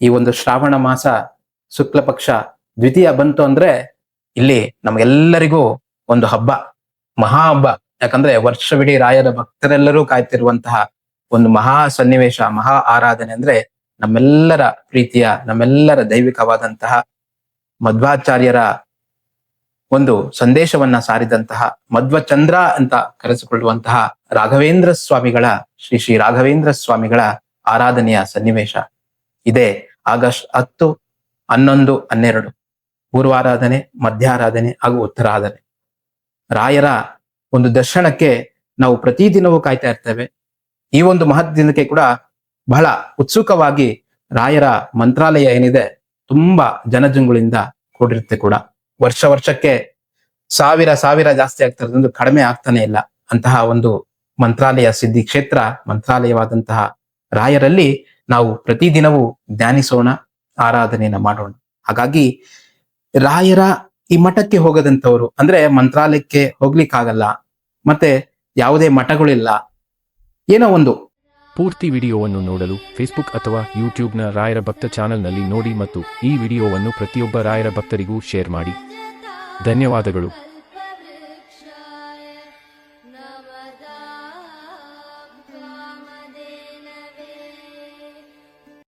ಈ ಒಂದು ಶ್ರಾವಣ ಮಾಸ ಶುಕ್ಲ ಪಕ್ಷ ದ್ವಿತೀಯ ಬಂತು ಅಂದ್ರೆ ಇಲ್ಲಿ ನಮಗೆಲ್ಲರಿಗೂ ಒಂದು ಹಬ್ಬ, ಮಹಾ ಹಬ್ಬ. ಯಾಕಂದ್ರೆ ವರ್ಷವಿಡೀ ರಾಯರ ಭಕ್ತರೆಲ್ಲರೂ ಕಾಯ್ತಿರುವಂತಹ ಒಂದು ಮಹಾ ಸನ್ನಿವೇಶ, ಮಹಾ ಆರಾಧನೆ ಅಂದ್ರೆ ನಮ್ಮೆಲ್ಲರ ಪ್ರೀತಿಯ, ನಮ್ಮೆಲ್ಲರ ದೈವಿಕವಾದಂತಹ ಮಧ್ವಾಚಾರ್ಯರ ಒಂದು ಸಂದೇಶವನ್ನ ಸಾರಿದಂತಹ ಮಧ್ವಚಂದ್ರ ಅಂತ ಕರೆಸಿಕೊಳ್ಳುವಂತಹ ರಾಘವೇಂದ್ರ ಸ್ವಾಮಿಗಳ ಶ್ರೀ ಶ್ರೀ ರಾಘವೇಂದ್ರ ಸ್ವಾಮಿಗಳ ಆರಾಧನೆಯ ಸನ್ನಿವೇಶ ಇದೆ. ಆಗಸ್ಟ್ 10, 11, 12 ಪೂರ್ವಾರಾಧನೆ, ಮಧ್ಯಾರಾಧನೆ ಹಾಗೂ ಉತ್ತರಾಧನೆ. ರಾಯರ ಒಂದು ದರ್ಶನಕ್ಕೆ ನಾವು ಪ್ರತಿದಿನವೂ ಕಾಯ್ತಾ ಇರ್ತೇವೆ. ಈ ಒಂದು ಮಹತ್ ದಿನಕ್ಕೆ ಕೂಡ ಬಹಳ ಉತ್ಸುಕವಾಗಿ ರಾಯರ ಮಂತ್ರಾಲಯ ಏನಿದೆ ತುಂಬಾ ಜನಜಂಗುಳಿಂದ ಕೂಡಿರುತ್ತೆ ಕೂಡ. ವರ್ಷಕ್ಕೆ ಸಾವಿರ ಜಾಸ್ತಿ ಆಗ್ತಾ ಇರೋದು, ಕಡಿಮೆ ಆಗ್ತಾನೆ ಇಲ್ಲ. ಅಂತಹ ಒಂದು ಮಂತ್ರಾಲಯ, ಸಿದ್ಧಿ ಕ್ಷೇತ್ರ ಮಂತ್ರಾಲಯವಾದಂತಹ ರಾಯರಲ್ಲಿ ನಾವು ಪ್ರತಿದಿನವೂ ಧ್ಯಾನಿಸೋಣ, ಆರಾಧನೆಯನ್ನ ಮಾಡೋಣ. ಹಾಗಾಗಿ ರಾಯರ ಈ ಮಠಕ್ಕೆ ಹೋಗದಂತವರು, ಅಂದ್ರೆ ಮಂತ್ರಾಲಯಕ್ಕೆ ಹೋಗ್ಲಿಕ್ಕಾಗಲ್ಲ, ಮತ್ತೆ ಯಾವುದೇ ಮಠಗಳಿಲ್ಲ, ಏನೋ ಒಂದು ಪೂರ್ತಿ ವಿಡಿಯೋವನ್ನು ನೋಡಲು ಫೇಸ್ಬುಕ್ ಅಥವಾ ಯೂಟ್ಯೂಬ್ನ ರಾಯರ ಭಕ್ತ ಚಾನೆಲ್ನಲ್ಲಿ ನೋಡಿ ಮತ್ತು ಈ ವಿಡಿಯೋವನ್ನು ಪ್ರತಿಯೊಬ್ಬ ರಾಯರ ಭಕ್ತರಿಗೂ ಶೇರ್ ಮಾಡಿ. ಧನ್ಯವಾದಗಳು.